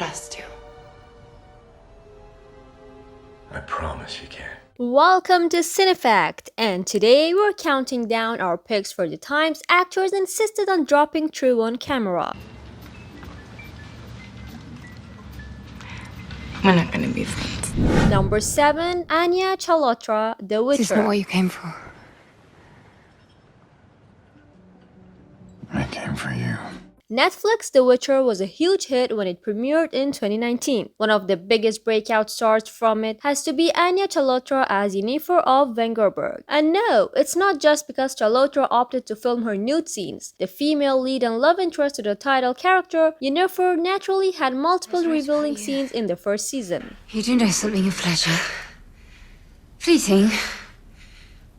trust you. I promise you can. Welcome to CineFact, and today we're counting down our picks for the times actors insisted on dropping true on camera. We're not gonna be friends. Number 7, Anya Chalotra, The Witcher. This is not what you came for. I came for you. Netflix The Witcher was a huge hit when it premiered in 2019. One of the biggest breakout stars from it has to be Anya Chalotra as Yennefer of Vengerberg. And no, it's not just because Chalotra opted to film her nude scenes. The female lead and love interest to the title character, Yennefer, naturally had multiple revealing scenes in the first season. You do know something of pleasure. Fleeting,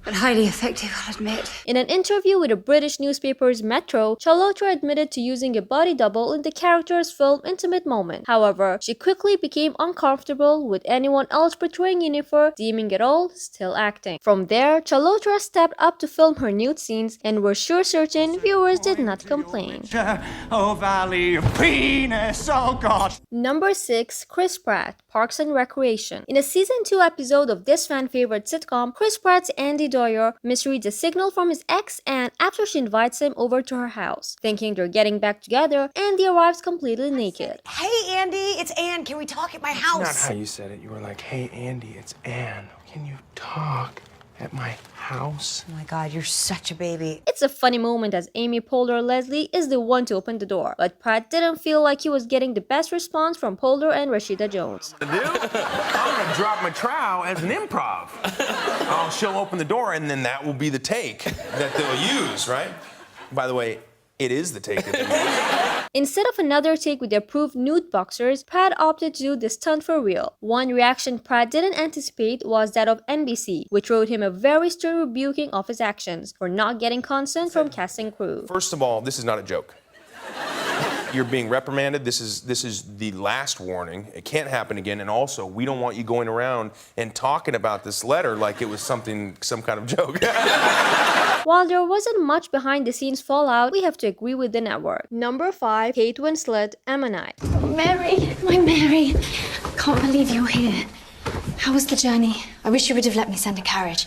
but highly effective, I'll admit. In an interview with the British newspaper's Metro, Chalotra admitted to using a body double in the character's film intimate moment. However, she quickly became uncomfortable with anyone else portraying Yennefer, deeming it all still acting. From there, Chalotra stepped up to film her nude scenes, and we're certain viewers did not complain. Oh, Valley of Penis, oh God. Number 6, Chris Pratt, Parks and Recreation. In a season 2 episode of this fan-favorite sitcom, Chris Pratt's Andy Doyer misreads a signal from his ex and after she invites him over to her house. Thinking they're getting back together, Andy arrives completely naked. Hey, Andy, it's Anne. Can we talk at my house? That's not how you said it. You were like, hey, Andy, it's Anne. Can you talk at my house? Oh my God, you're such a baby. It's a funny moment as Amy Poehler Leslie is the one to open the door, but Pratt didn't feel like he was getting the best response from Poehler and Rashida Jones. I'm gonna drop my trowel as an improv. She'll open the door and then that will be the take that they'll use, right? By the way, it is the take that they use. Instead of another take with the approved nude boxers, Pratt opted to do the stunt for real. One reaction Pratt didn't anticipate was that of NBC, which wrote him a very stern rebuking of his actions for not getting consent from casting crew. First of all, this is not a joke. You're being reprimanded. This is the last warning. It can't happen again. And also, we don't want you going around and talking about this letter like it was some kind of joke. While there wasn't much behind-the-scenes fallout, we have to agree with the network. Number 5, Kate Winslet, Ammonite. Mary, my Mary. Can't believe you're here. How was the journey? I wish you would have let me send a carriage.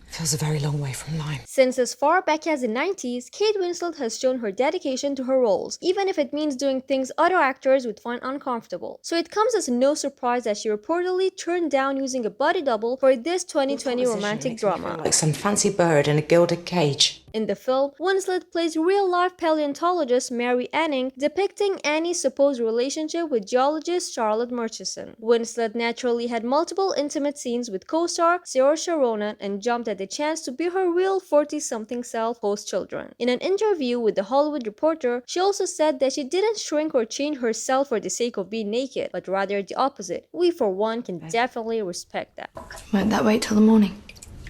Feels a very long way from Lyme. Since as far back as the 90s, Kate Winslet has shown her dedication to her roles, even if it means doing things other actors would find uncomfortable. So it comes as no surprise that she reportedly turned down using a body double for this 2020 romantic drama. Like some fancy bird in a gilded cage. In the film, Winslet plays real-life paleontologist Mary Anning, depicting Annie's supposed relationship with geologist Charlotte Murchison. Winslet naturally had multiple intimate scenes with co-star Saoirse Ronan and jumped at the chance to be her real 40-something self post-children. In an interview with The Hollywood Reporter, she also said that she didn't shrink or change herself for the sake of being naked, but rather the opposite. We, for one, can definitely respect that. Won't that wait till the morning?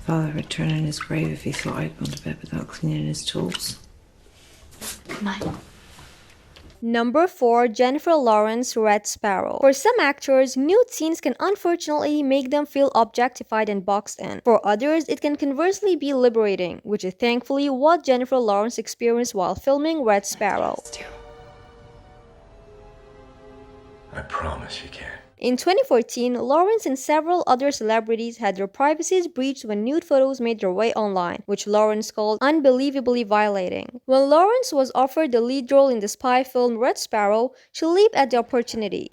Father would turn in his grave if he thought I'd gone to bed without cleaning his tools. Good night. Number 4, Jennifer Lawrence, Red Sparrow. For some actors, nude scenes can unfortunately make them feel objectified and boxed in. For others, it can conversely be liberating, which is thankfully what Jennifer Lawrence experienced while filming Red Sparrow. I promise you can. In 2014, Lawrence and several other celebrities had their privacies breached when nude photos made their way online, which Lawrence called unbelievably violating. When Lawrence was offered the lead role in the spy film Red Sparrow, she leaped at the opportunity.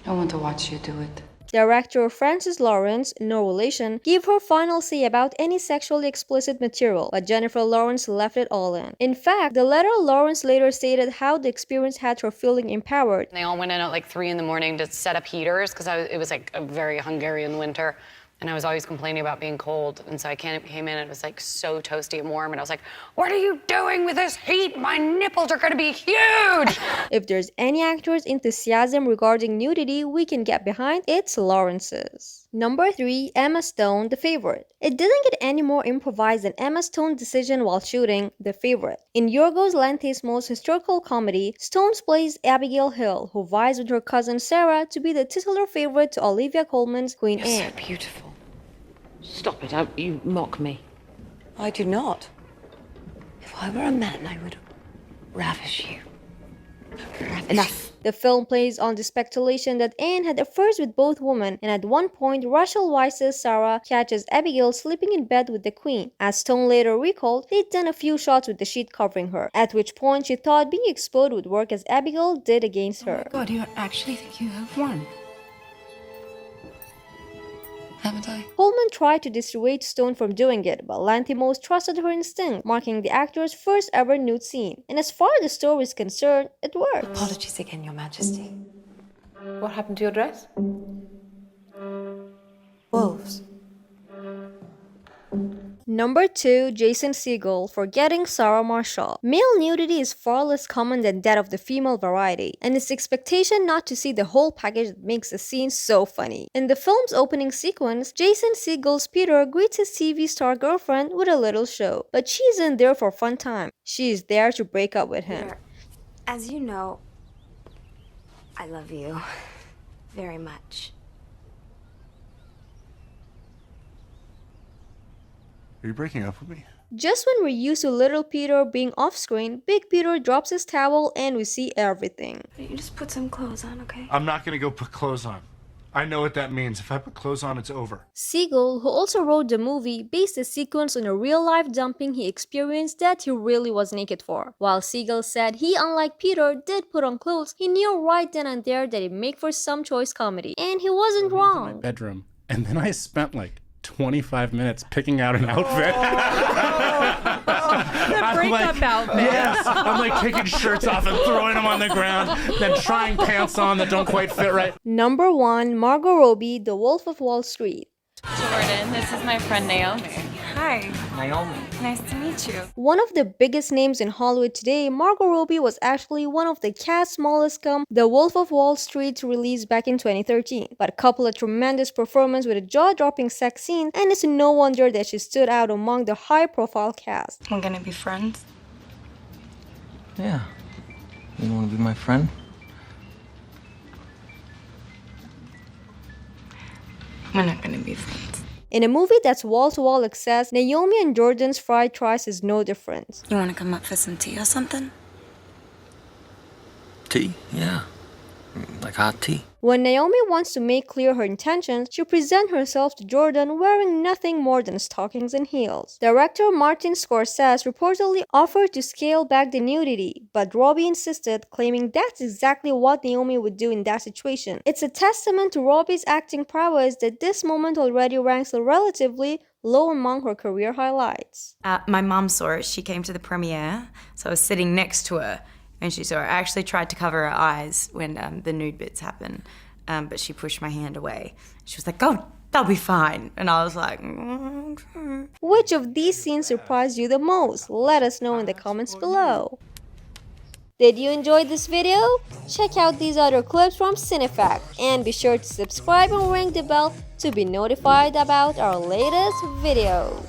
I want to watch you do it. Director Francis Lawrence, no relation, gave her final say about any sexually explicit material, but Jennifer Lawrence left it all in. In fact, the letter Lawrence later stated how the experience had her feeling empowered. They all went in at like 3 in the morning to set up heaters because it was like a very Hungarian winter. And I was always complaining about being cold. And so I came in and it was like so toasty and warm. And I was like, what are you doing with this heat? My nipples are gonna be huge. If there's any actor's enthusiasm regarding nudity we can get behind, it's Lawrence's. Number 3, Emma Stone, The Favorite. It didn't get any more improvised than Emma Stone's decision while shooting The Favorite. In Yorgos Lanthimos' historical comedy, Stone plays Abigail Hill, who vies with her cousin Sarah to be the titular favorite to Olivia Colman's Queen Anne. So beautiful. Stop it, you mock me. I do not. If I were a man, I would ravish you. Ravish. Enough. The film plays on the speculation that Anne had affairs with both women, and at one point, Rachel Weisz's Sarah catches Abigail sleeping in bed with the Queen. As Stone later recalled, they'd done a few shots with the sheet covering her, at which point she thought being exposed would work as Abigail did against her. Oh my God, you actually think you have won? Haven't I? Coleman tried to dissuade Stone from doing it, but Lanthimos trusted her instinct, marking the actor's first ever nude scene. And as far as the story is concerned, it worked. Apologies again, Your Majesty. What happened to your dress? Wolves. Number 2. Jason Segel for getting Sarah Marshall. Male nudity is far less common than that of the female variety, and it's the expectation not to see the whole package that makes the scene so funny. In the film's opening sequence, Jason Segel's Peter greets his TV star girlfriend with a little show, but she isn't there for fun time. She is there to break up with him. As you know, I love you very much. Are you breaking up with me? Just when we're used to little Peter being off-screen, Big Peter drops his towel and we see everything. You just put some clothes on, okay? I'm not gonna go put clothes on. I know what that means. If I put clothes on, it's over. Segel, who also wrote the movie, based the sequence on a real-life dumping he experienced that he really was naked for. While Segel said he, unlike Peter, did put on clothes, he knew right then and there that it'd make for some choice comedy. And he wasn't wrong. My bedroom, and then I spent like 25 minutes picking out an outfit. The breakup outfit. Yes, I'm like taking shirts off and throwing them on the ground, then trying pants on that don't quite fit right. Number 1. Margot Robbie, The Wolf of Wall Street. Jordan, this is my friend Naomi. Hi, Naomi. nice to meet you. One of the biggest names in Hollywood today, Margot Robbie was actually one of the cast's smallest come The Wolf of Wall Street released back in 2013. But couple a tremendous performance with a jaw-dropping sex scene, and it's no wonder that she stood out among the high-profile cast. We're gonna be friends. Yeah. You want to be my friend? We're not gonna be friends. In a movie that's wall-to-wall access, Naomi and Jordan's fried rice is no different. You wanna come up for some tea or something? Tea? Yeah. Like hot tea. When Naomi wants to make clear her intentions, she presents herself to Jordan wearing nothing more than stockings and heels. Director Martin Scorsese reportedly offered to scale back the nudity, but Robbie insisted, claiming that's exactly what Naomi would do in that situation. It's a testament to Robbie's acting prowess that this moment already ranks relatively low among her career highlights. My mom saw it. She came to the premiere, so I was sitting next to her. And she saw it. I actually tried to cover her eyes when the nude bits happened, but she pushed my hand away. She was like, "Oh, they'll be fine." And I was like, Which of these scenes surprised you the most? Let us know in the comments below. Did you enjoy this video? Check out these other clips from CineFact, and be sure to subscribe and ring the bell to be notified about our latest video.